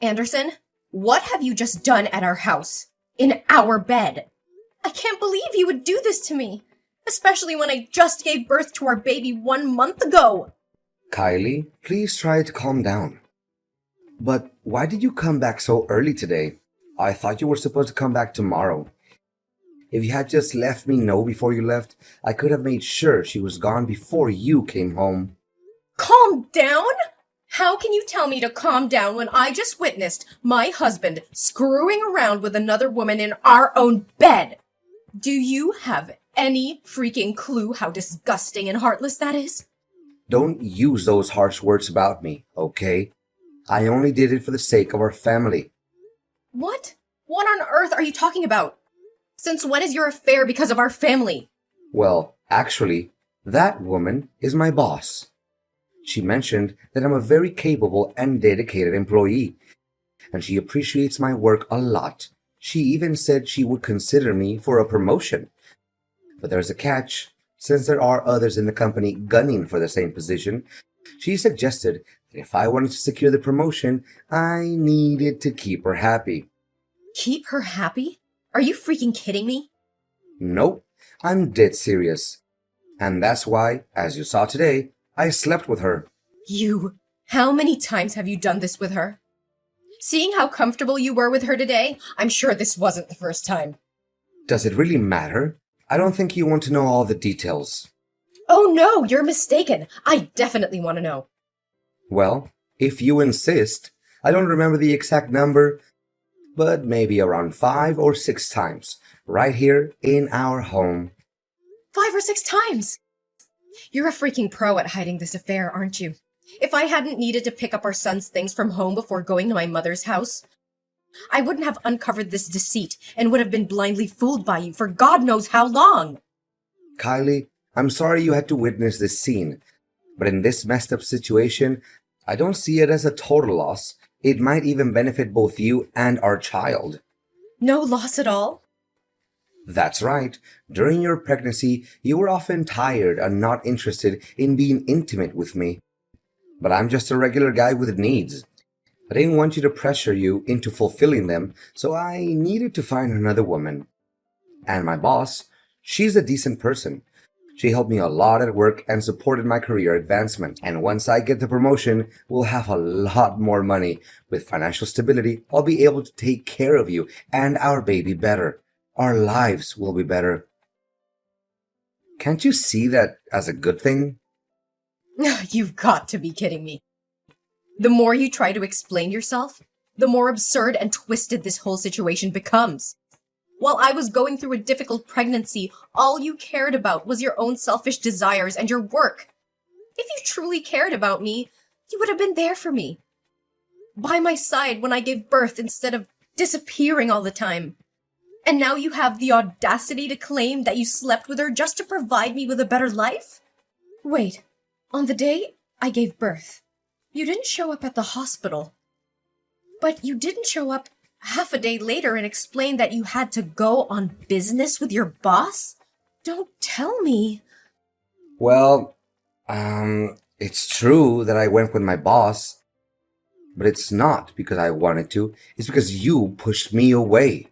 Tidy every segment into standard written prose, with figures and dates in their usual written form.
Anderson, what have you just done at our house? In our bed? I can't believe you would do this to me, especially when I just gave birth to our baby 1 month ago. Kylie, please try to calm down. But why did you come back so early today? I thought you were supposed to come back tomorrow. If you had just let me know before you left, I could have made sure she was gone before you came home. Calm down? How can you tell me to calm down when I just witnessed my husband screwing around with another woman in our own bed? Do you have any freaking clue how disgusting and heartless that is? Don't use those harsh words about me, okay? I only did it for the sake of our family. What? What on earth are you talking about? Since when is your affair because of our family? Well, actually, that woman is my boss. She mentioned that I'm a very capable and dedicated employee, and she appreciates my work a lot. She even said she would consider me for a promotion. But there's a catch. Since there are others in the company gunning for the same position, she suggested that if I wanted to secure the promotion, I needed to keep her happy. Keep her happy? Are you freaking kidding me? Nope, I'm dead serious. And that's why, as you saw today, I slept with her. You? How many times have you done this with her? Seeing how comfortable you were with her today, I'm sure this wasn't the first time. Does it really matter? I don't think you want to know all the details. Oh no, you're mistaken. I definitely want to know. Well, if you insist, I don't remember the exact number, but maybe around 5 or 6 times, right here in our home. 5 or 6 times? You're a freaking pro at hiding this affair, aren't you? If I hadn't needed to pick up our son's things from home before going to my mother's house, I wouldn't have uncovered this deceit and would have been blindly fooled by you for God knows how long. Kylie, I'm sorry you had to witness this scene, but in this messed up situation, I don't see it as a total loss. It might even benefit both you and our child. No loss at all? That's right. During your pregnancy, you were often tired and not interested in being intimate with me. But I'm just a regular guy with needs. I didn't want you to pressure you into fulfilling them, so I needed to find another woman. And my boss, she's a decent person. She helped me a lot at work and supported my career advancement. And once I get the promotion, we'll have a lot more money. With financial stability, I'll be able to take care of you and our baby better. Our lives will be better. Can't you see that as a good thing? You've got to be kidding me. The more you try to explain yourself, the more absurd and twisted this whole situation becomes. While I was going through a difficult pregnancy, all you cared about was your own selfish desires and your work. If you truly cared about me, you would have been there for me. By my side when I gave birth instead of disappearing all the time. And now you have the audacity to claim that you slept with her just to provide me with a better life? Wait, on the day I gave birth, you didn't show up at the hospital. But you didn't show up half a day later and explain that you had to go on business with your boss? Don't tell me. Well, it's true that I went with my boss, but it's not because I wanted to. It's because you pushed me away.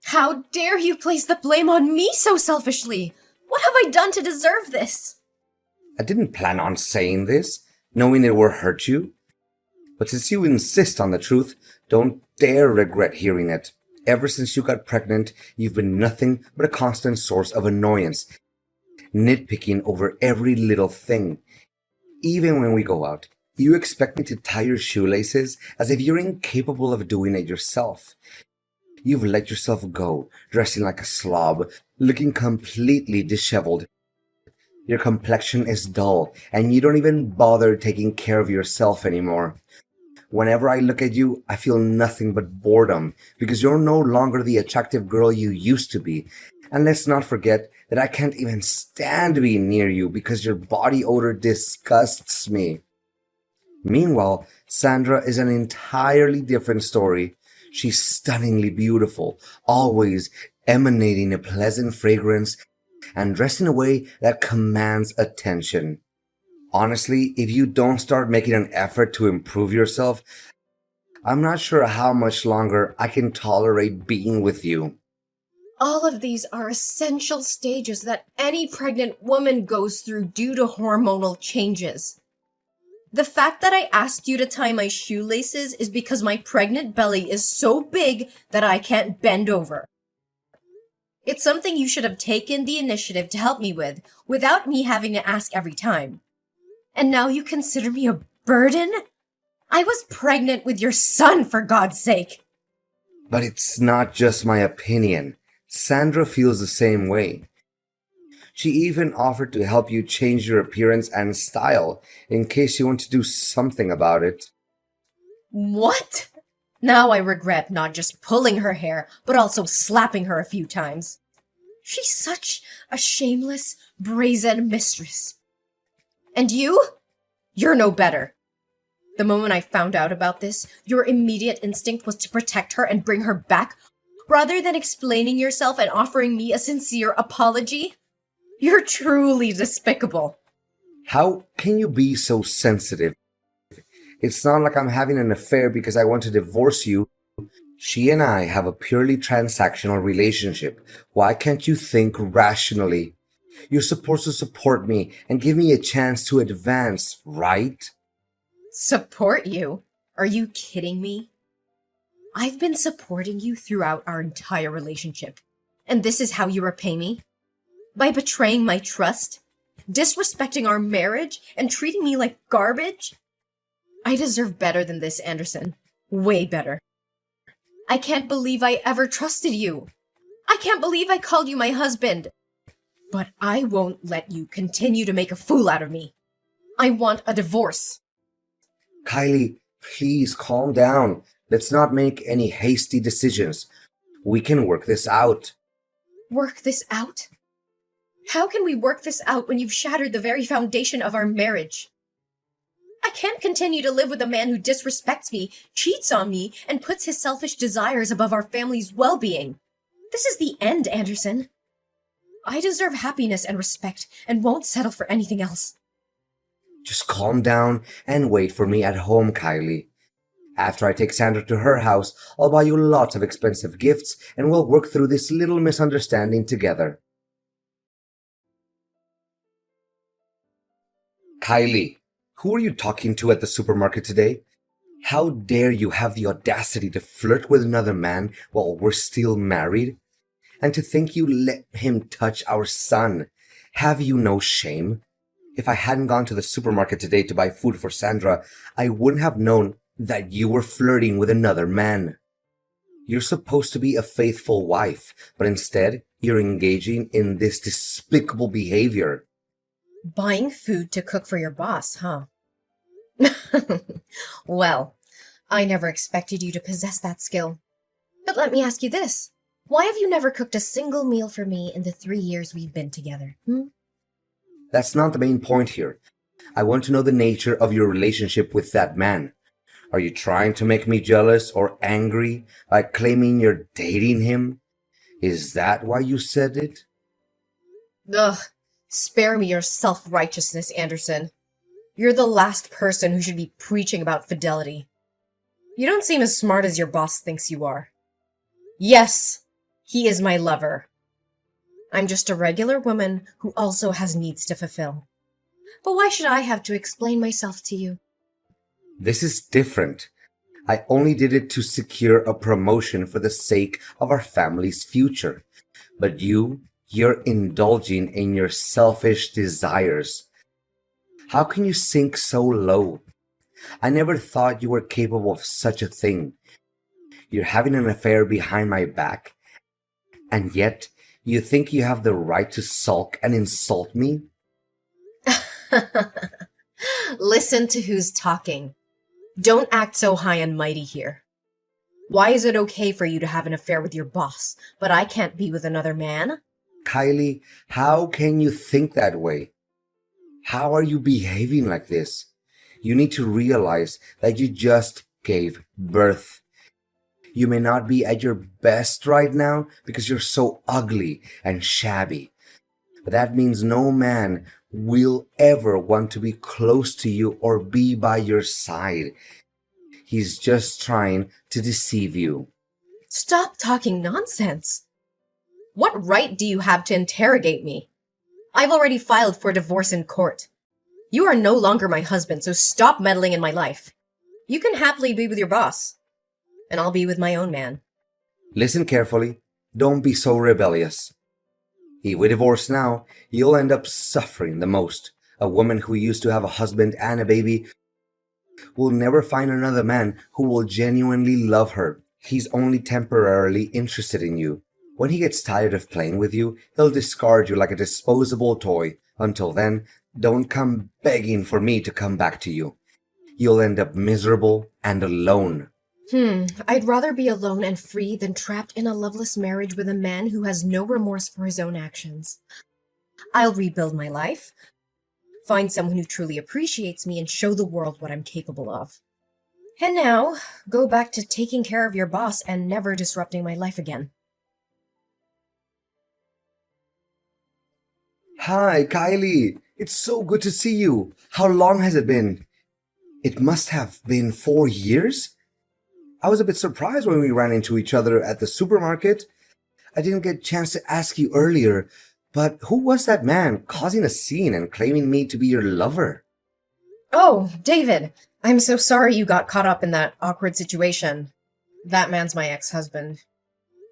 How dare you place the blame on me so selfishly? What have I done to deserve this? I didn't plan on saying this, knowing it would hurt you. But since you insist on the truth, don't dare regret hearing it. Ever since you got pregnant, you've been nothing but a constant source of annoyance, nitpicking over every little thing. Even when we go out, you expect me to tie your shoelaces as if you're incapable of doing it yourself. You've let yourself go, dressing like a slob, looking completely disheveled. Your complexion is dull, and you don't even bother taking care of yourself anymore. Whenever I look at you, I feel nothing but boredom, because you're no longer the attractive girl you used to be. And let's not forget that I can't even stand being near you because your body odor disgusts me. Meanwhile, Sandra is an entirely different story. She's stunningly beautiful, always emanating a pleasant fragrance and dressed in a way that commands attention. Honestly, if you don't start making an effort to improve yourself, I'm not sure how much longer I can tolerate being with you. All of these are essential stages that any pregnant woman goes through due to hormonal changes. The fact that I asked you to tie my shoelaces is because my pregnant belly is so big that I can't bend over. It's something you should have taken the initiative to help me with, without me having to ask every time. And now you consider me a burden? I was pregnant with your son, for God's sake! But it's not just my opinion. Sandra feels the same way. She even offered to help you change your appearance and style in case you want to do something about it. What? Now I regret not just pulling her hair, but also slapping her a few times. She's such a shameless, brazen mistress. And you? You're no better. The moment I found out about this, your immediate instinct was to protect her and bring her back, rather than explaining yourself and offering me a sincere apology. You're truly despicable. How can you be so sensitive? It's not like I'm having an affair because I want to divorce you. She and I have a purely transactional relationship. Why can't you think rationally? You're supposed to support me and give me a chance to advance, right? Support you? Are you kidding me? I've been supporting you throughout our entire relationship. And this is how you repay me? By betraying my trust? Disrespecting our marriage? And treating me like garbage? I deserve better than this, Anderson. Way better. I can't believe I ever trusted you. I can't believe I called you my husband. But I won't let you continue to make a fool out of me. I want a divorce. Kylie, please calm down. Let's not make any hasty decisions. We can work this out. Work this out? How can we work this out when you've shattered the very foundation of our marriage? I can't continue to live with a man who disrespects me, cheats on me, and puts his selfish desires above our family's well-being. This is the end, Anderson. I deserve happiness and respect and won't settle for anything else. Just calm down and wait for me at home, Kylie. After I take Sandra to her house, I'll buy you lots of expensive gifts and we'll work through this little misunderstanding together. Kylie, who are you talking to at the supermarket today? How dare you have the audacity to flirt with another man while we're still married? And to think you let him touch our son. Have you no shame? If I hadn't gone to the supermarket today to buy food for Sandra, I wouldn't have known that you were flirting with another man. You're supposed to be a faithful wife, but instead, you're engaging in this despicable behavior. Buying food to cook for your boss, huh? Well, I never expected you to possess that skill. But let me ask you this. Why have you never cooked a single meal for me in the 3 years we've been together? That's not the main point here. I want to know the nature of your relationship with that man. Are you trying to make me jealous or angry by claiming you're dating him? Is that why you said it? Ugh, spare me your self-righteousness, Anderson. You're the last person who should be preaching about fidelity. You don't seem as smart as your boss thinks you are. Yes, he is my lover. I'm just a regular woman who also has needs to fulfill. But why should I have to explain myself to you? This is different. I only did it to secure a promotion for the sake of our family's future. But you're indulging in your selfish desires. How can you sink so low? I never thought you were capable of such a thing. You're having an affair behind my back, and yet you think you have the right to sulk and insult me? Listen to who's talking. Don't act so high and mighty here. Why is it okay for you to have an affair with your boss, but I can't be with another man? Kylie, how can you think that way? How are you behaving like this? You need to realize that you just gave birth. You may not be at your best right now because you're so ugly and shabby. But that means no man will ever want to be close to you or be by your side. He's just trying to deceive you. Stop talking nonsense. What right do you have to interrogate me? I've already filed for divorce in court. You are no longer my husband, so stop meddling in my life. You can happily be with your boss, and I'll be with my own man. Listen carefully. Don't be so rebellious. If we divorce now, you'll end up suffering the most. A woman who used to have a husband and a baby will never find another man who will genuinely love her. He's only temporarily interested in you. When he gets tired of playing with you, he'll discard you like a disposable toy. Until then, don't come begging for me to come back to you. You'll end up miserable and alone. I'd rather be alone and free than trapped in a loveless marriage with a man who has no remorse for his own actions. I'll rebuild my life, find someone who truly appreciates me, and show the world what I'm capable of. And now, go back to taking care of your boss and never disrupting my life again. Hi, Kylie. It's so good to see you. How long has it been? It must have been 4 years? I was a bit surprised when we ran into each other at the supermarket. I didn't get a chance to ask you earlier, but who was that man causing a scene and claiming me to be your lover? Oh, David, I'm so sorry you got caught up in that awkward situation. That man's my ex-husband.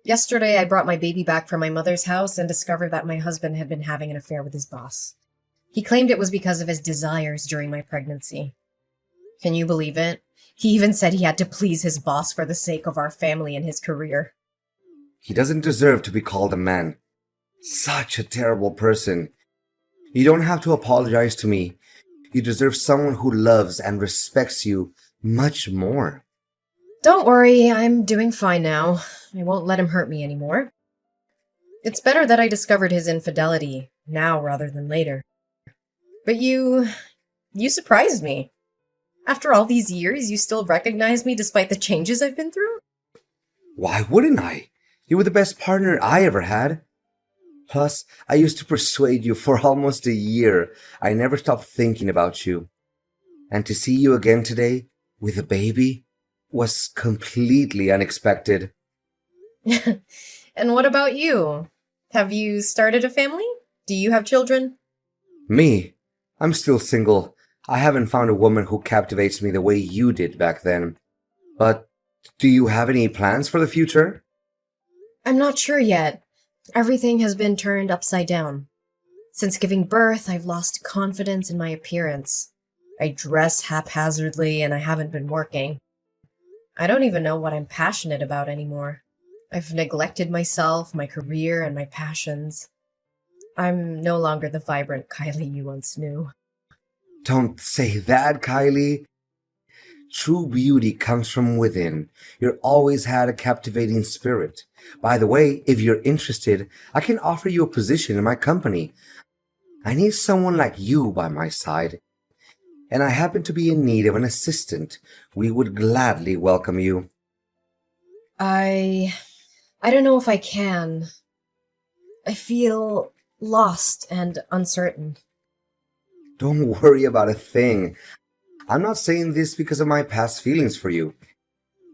Yesterday, I brought my baby back from my mother's house and discovered that my husband had been having an affair with his boss. He claimed it was because of his desires during my pregnancy. Can you believe it? He even said he had to please his boss for the sake of our family and his career. He doesn't deserve to be called a man. Such a terrible person. You don't have to apologize to me. You deserve someone who loves and respects you much more. Don't worry, I'm doing fine now. I won't let him hurt me anymore. It's better that I discovered his infidelity now rather than later. But you surprised me. After all these years, you still recognize me despite the changes I've been through? Why wouldn't I? You were the best partner I ever had. Plus, I used to persuade you for almost a year. I never stopped thinking about you. And to see you again today, with a baby, was completely unexpected. And what about you? Have you started a family? Do you have children? Me? I'm still single. I haven't found a woman who captivates me the way you did back then. But do you have any plans for the future? I'm not sure yet. Everything has been turned upside down. Since giving birth, I've lost confidence in my appearance. I dress haphazardly and I haven't been working. I don't even know what I'm passionate about anymore. I've neglected myself, my career, and my passions. I'm no longer the vibrant Kylie you once knew. Don't say that, Kylie. True beauty comes from within. You've always had a captivating spirit. By the way, if you're interested, I can offer you a position in my company. I need someone like you by my side. And I happen to be in need of an assistant. We would gladly welcome you. I don't know if I can. I feel lost and uncertain. Don't worry about a thing. I'm not saying this because of my past feelings for you.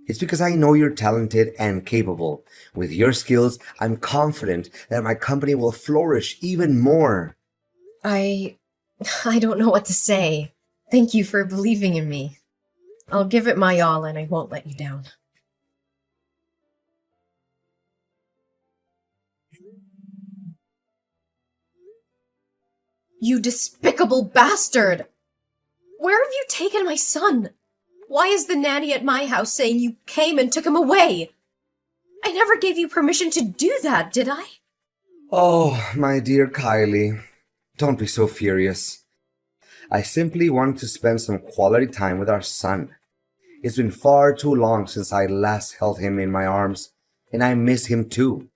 It's because I know you're talented and capable. With your skills, I'm confident that my company will flourish even more. I don't know what to say. Thank you for believing in me. I'll give it my all and I won't let you down. You despicable bastard! Where have you taken my son? Why is the nanny at my house saying you came and took him away? I never gave you permission to do that, did I? Oh, my dear Kylie, don't be so furious. I simply wanted to spend some quality time with our son. It's been far too long since I last held him in my arms, and I miss him too.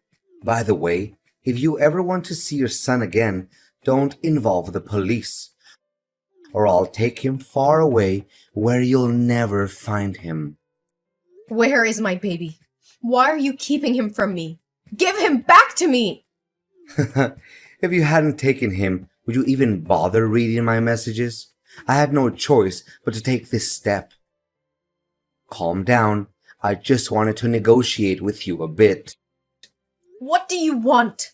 By the way, if you ever want to see your son again, don't involve the police, or I'll take him far away where you'll never find him. Where is my baby? Why are you keeping him from me? Give him back to me! If you hadn't taken him, would you even bother reading my messages? I had no choice but to take this step. Calm down. I just wanted to negotiate with you a bit. What do you want?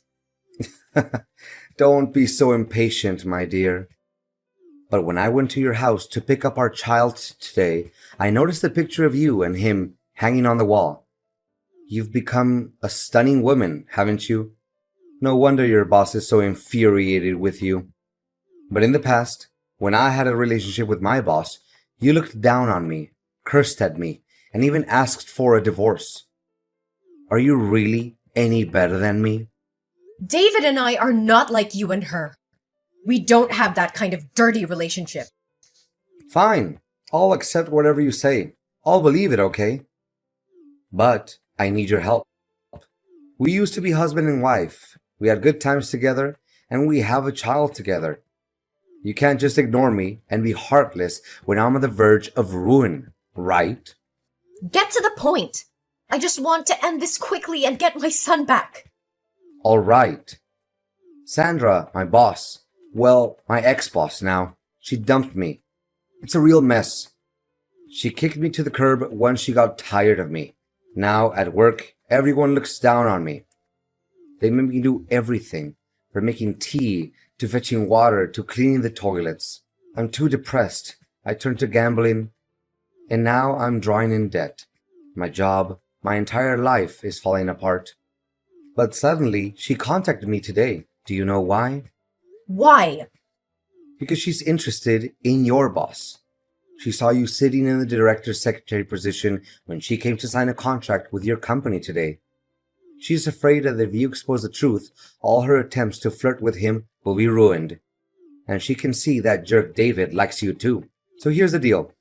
Don't be so impatient, my dear. But when I went to your house to pick up our child today, I noticed a picture of you and him hanging on the wall. You've become a stunning woman, haven't you? No wonder your boss is so infuriated with you. But in the past, when I had a relationship with my boss, you looked down on me, cursed at me, and even asked for a divorce. Are you really any better than me? David and I are not like you and her. We don't have that kind of dirty relationship. Fine. I'll accept whatever you say. I'll believe it, okay? But I need your help. We used to be husband and wife. We had good times together, and we have a child together. You can't just ignore me and be heartless when I'm on the verge of ruin, right? Get to the point. I just want to end this quickly and get my son back. All right. Sandra, my boss. Well, my ex-boss now. She dumped me. It's a real mess. She kicked me to the curb when she got tired of me. Now, at work, everyone looks down on me. They make me do everything, from making tea to fetching water to cleaning the toilets. I'm too depressed. I turned to gambling, and now I'm drawing in debt. My job, my entire life is falling apart. But suddenly, she contacted me today. Do you know why? Why? Because she's interested in your boss. She saw you sitting in the director's secretary position when she came to sign a contract with your company today. She's afraid that if you expose the truth, all her attempts to flirt with him will be ruined. And she can see that jerk David likes you too. So here's the deal.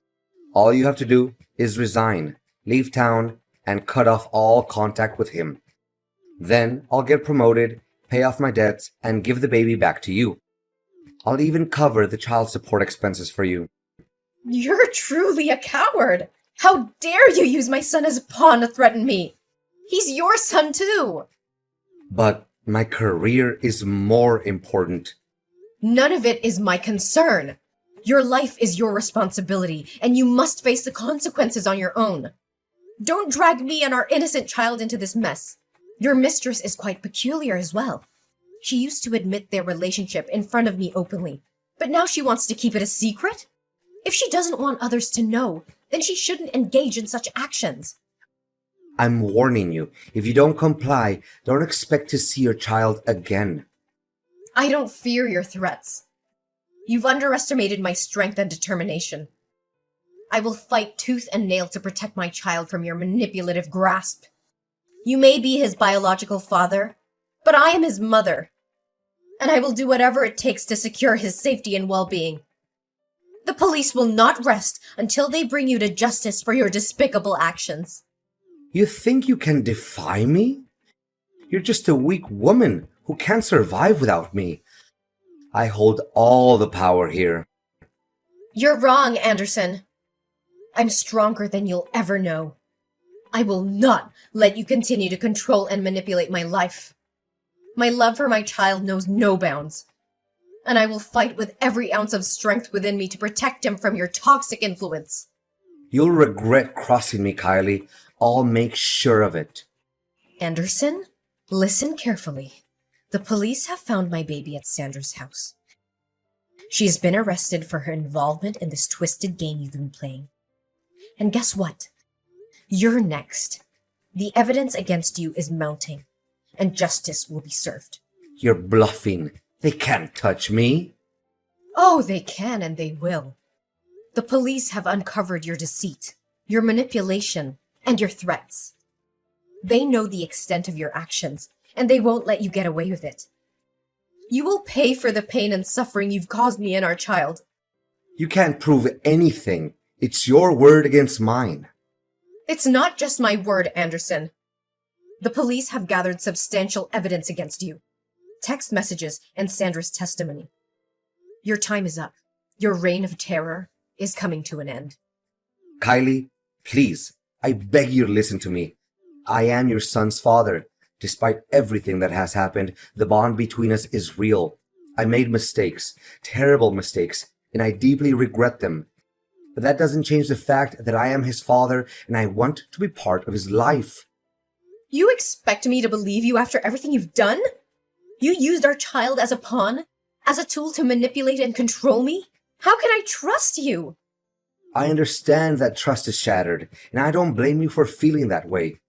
All you have to do is resign, leave town, and cut off all contact with him. Then I'll get promoted, pay off my debts, and give the baby back to you. I'll even cover the child support expenses for you. You're truly a coward. How dare you use my son as a pawn to threaten me? He's your son too. But my career is more important. None of it is my concern. Your life is your responsibility, and you must face the consequences on your own. Don't drag me and our innocent child into this mess. Your mistress is quite peculiar as well. She used to admit their relationship in front of me openly, but now she wants to keep it a secret? If she doesn't want others to know, then she shouldn't engage in such actions. I'm warning you. If you don't comply, don't expect to see your child again. I don't fear your threats. You've underestimated my strength and determination. I will fight tooth and nail to protect my child from your manipulative grasp. You may be his biological father, but I am his mother, and I will do whatever it takes to secure his safety and well-being. The police will not rest until they bring you to justice for your despicable actions. You think you can defy me? You're just a weak woman who can't survive without me. I hold all the power here. You're wrong, Anderson. I'm stronger than you'll ever know. I will not let you continue to control and manipulate my life. My love for my child knows no bounds, and I will fight with every ounce of strength within me to protect him from your toxic influence. You'll regret crossing me, Kylie. I'll make sure of it. Anderson, listen carefully. The police have found my baby at Sandra's house. She has been arrested for her involvement in this twisted game you've been playing. And guess what? You're next. The evidence against you is mounting, and justice will be served. You're bluffing. They can't touch me. Oh, they can and they will. The police have uncovered your deceit, your manipulation, and your threats. They know the extent of your actions, and they won't let you get away with it. You will pay for the pain and suffering you've caused me and our child. You can't prove anything. It's your word against mine. It's not just my word, Anderson. The police have gathered substantial evidence against you. Text messages and Sandra's testimony. Your time is up. Your reign of terror is coming to an end. Kylie, please, I beg you to listen to me. I am your son's father. Despite everything that has happened, the bond between us is real. I made mistakes, terrible mistakes, and I deeply regret them. But that doesn't change the fact that I am his father and I want to be part of his life. You expect me to believe you after everything you've done? You used our child as a pawn? As a tool to manipulate and control me? How can I trust you? I understand that trust is shattered, and I don't blame you for feeling that way.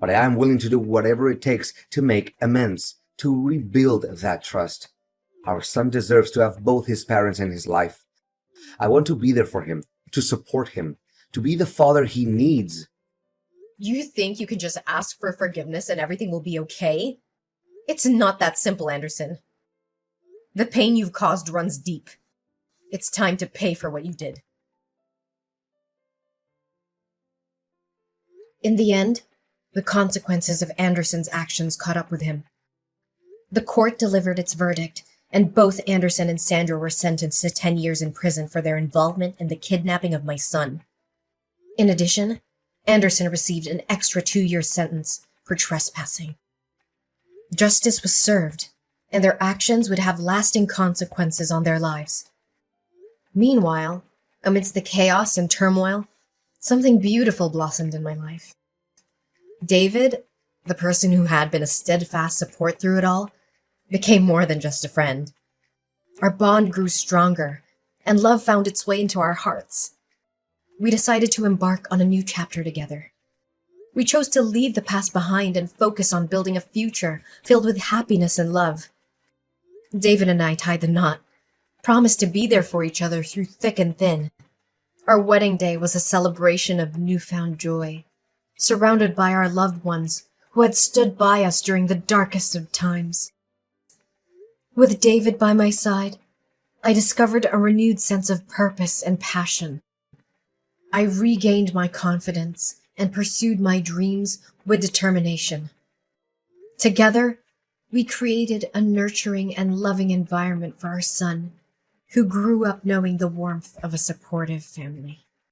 But I am willing to do whatever it takes to make amends, to rebuild that trust. Our son deserves to have both his parents in his life. I want to be there for him, to support him, to be the father he needs. You think you can just ask for forgiveness and everything will be okay? It's not that simple, Anderson. The pain you've caused runs deep. It's time to pay for what you did. In the end, the consequences of Anderson's actions caught up with him. The court delivered its verdict, and both Anderson and Sandra were sentenced to 10 years in prison for their involvement in the kidnapping of my son. In addition, Anderson received an extra 2-year sentence for trespassing. Justice was served, and their actions would have lasting consequences on their lives. Meanwhile, amidst the chaos and turmoil, something beautiful blossomed in my life. David, the person who had been a steadfast support through it all, became more than just a friend. Our bond grew stronger, and love found its way into our hearts. We decided to embark on a new chapter together. We chose to leave the past behind and focus on building a future filled with happiness and love. David and I tied the knot, promised to be there for each other through thick and thin. Our wedding day was a celebration of newfound joy, surrounded by our loved ones who had stood by us during the darkest of times. With David by my side, I discovered a renewed sense of purpose and passion. I regained my confidence and pursued my dreams with determination. Together, we created a nurturing and loving environment for our son, who grew up knowing the warmth of a supportive family.